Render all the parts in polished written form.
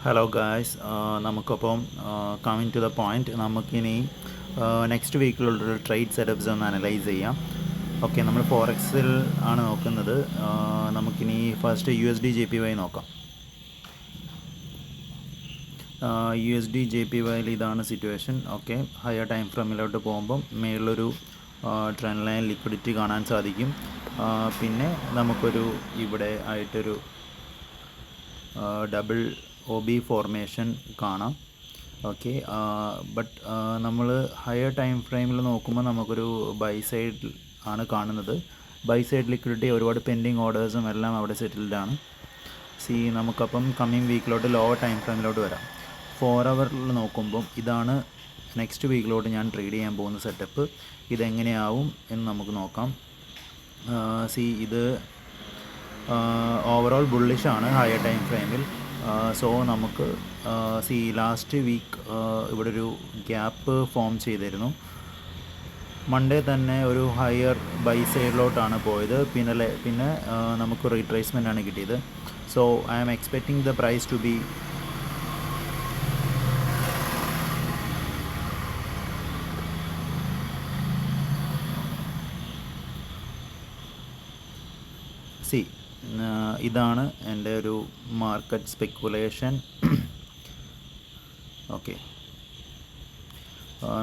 Hello guys, നമുക്കപ്പം coming to the point, നമുക്കിനി next വീക്കിലുള്ളൊരു ട്രേഡ് സെറ്റപ്സ് ഒന്ന് അനലൈസ് ചെയ്യാം. ഓക്കെ, നമ്മൾ ഫോറക്സിൽ ആണ് നോക്കുന്നത്. നമുക്കിനി ഫസ്റ്റ് USD/JPY നോക്കാം. USD/JPYയിൽ ഇതാണ് സിറ്റുവേഷൻ. ഓക്കെ, ഹയർ ടൈം ഫ്രെയിമിലോട്ട് പോകുമ്പം മേളിലൊരു ട്രെൻഡ് ലൈൻ ലിക്വിഡിറ്റി കാണാൻ സാധിക്കും. പിന്നെ നമുക്കൊരു ഇവിടെ ആയിട്ടൊരു ഡബിൾ OB ഫോർമേഷൻ കാണാം. ഓക്കെ, ബട്ട് നമ്മൾ ഹയർ ടൈം ഫ്രെയിമിൽ നോക്കുമ്പോൾ നമുക്കൊരു ബൈ സൈഡ് ആണ് കാണുന്നത്. ബൈ സൈഡ് ലിക്വിഡിറ്റി, ഒരുപാട് പെൻഡിങ് ഓർഡേഴ്സും എല്ലാം അവിടെ സെറ്റിൽഡാണ്. നമുക്കപ്പം കമ്മിങ് വീക്കിലോട്ട് ലോവർ ടൈം ഫ്രെയിമിലോട്ട് വരാം. 4 ഹവറിൽ നോക്കുമ്പം ഇതാണ് നെക്സ്റ്റ് വീക്കിലോട്ട് ഞാൻ ട്രേഡ് ചെയ്യാൻ പോകുന്ന സെറ്റപ്പ്. ഇതെങ്ങനെയാവും എന്ന് നമുക്ക് നോക്കാം. ഇത് ഓവറോൾ ബുള്ളിഷാണ് ഹയർ ടൈം ഫ്രെയിമിൽ. സോ നമുക്ക് ലാസ്റ്റ് വീക്ക് ഇവിടെ ഒരു ഗ്യാപ്പ് ഫോം ചെയ്തിരുന്നു. മൺഡേ തന്നെ ഒരു ഹയർ ബൈ സൈഡിലോട്ടാണ് പോയത്. പിന്നെ നമുക്ക് റീട്രേസ്മെൻ്റ് ആണ് കിട്ടിയത്. So I am expecting the price to be ഇതാണ് എൻ്റെ ഒരു മാർക്കറ്റ് സ്പെക്കുലേഷൻ. ഓക്കെ,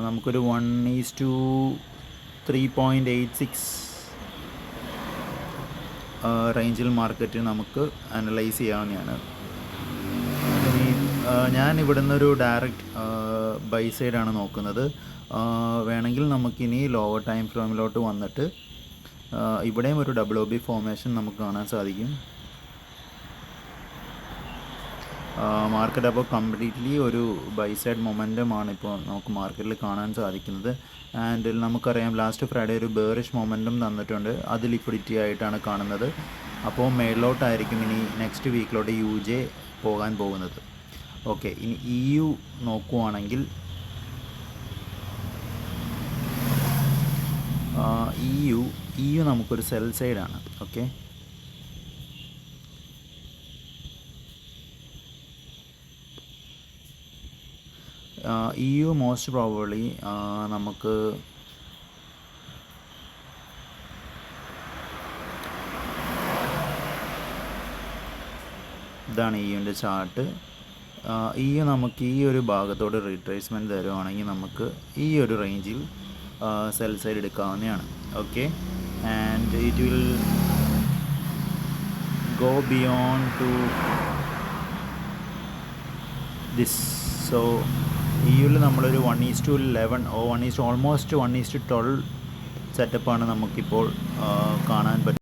നമുക്കൊരു 1:3.86 റേഞ്ചിൽ മാർക്കറ്റ് നമുക്ക് അനലൈസ് ചെയ്യാവുന്നതാണ്. ഞാൻ ഇവിടുന്ന് ഒരു ഡയറക്റ്റ് ബൈ സൈഡാണ് നോക്കുന്നത്. വേണമെങ്കിൽ നമുക്കിനി ലോവർ ടൈം ഫ്രെയിമിലോട്ട് വന്നിട്ട് ഇവിടെയും ഒരു OB ഫോർമേഷൻ നമുക്ക് കാണാൻ സാധിക്കും. മാർക്കറ്റ് അപ്പോൾ കംപ്ലീറ്റ്ലി ഒരു ബൈ സൈഡ് മൊമെൻറ്റമാണ് ഇപ്പോൾ നമുക്ക് മാർക്കറ്റിൽ കാണാൻ സാധിക്കുന്നത്. ആൻഡ് നമുക്കറിയാം ലാസ്റ്റ് ഫ്രൈഡേ ഒരു ബെയറിഷ് മൊമെൻറ്റം തന്നിട്ടുണ്ട്. അത് ലിക്വിഡിറ്റി ആയിട്ടാണ് കാണുന്നത്. അപ്പോൾ മേളിലോട്ടായിരിക്കും ഇനി നെക്സ്റ്റ് വീക്കിലോട്ട് UJ പോകാൻ പോകുന്നത്. ഓക്കെ, ഇനി EU നോക്കുവാണെങ്കിൽ EU നമുക്കൊരു സെൽ സൈഡാണ്. ഓക്കെ, EU മോസ്റ്റ് പ്രോബബ്ലി നമുക്ക് ഇതാണ് EUൻ്റെ ചാർട്ട്. EU നമുക്ക് ഈ ഒരു ഭാഗത്തോട് റീട്രേസ്മെൻറ്റ് തരുവാണെങ്കിൽ നമുക്ക് ഈ ഒരു റേഞ്ചിൽ സെൽ സൈഡ് എടുക്കാവുന്നതാണ്. Okay, and it will go beyond to this. So EUവിൽ നമ്മളൊരു 1:11 ഓൾമോസ്റ്റ് 1:12 സെറ്റപ്പാണ് നമുക്കിപ്പോൾ കാണാൻ പറ്റും.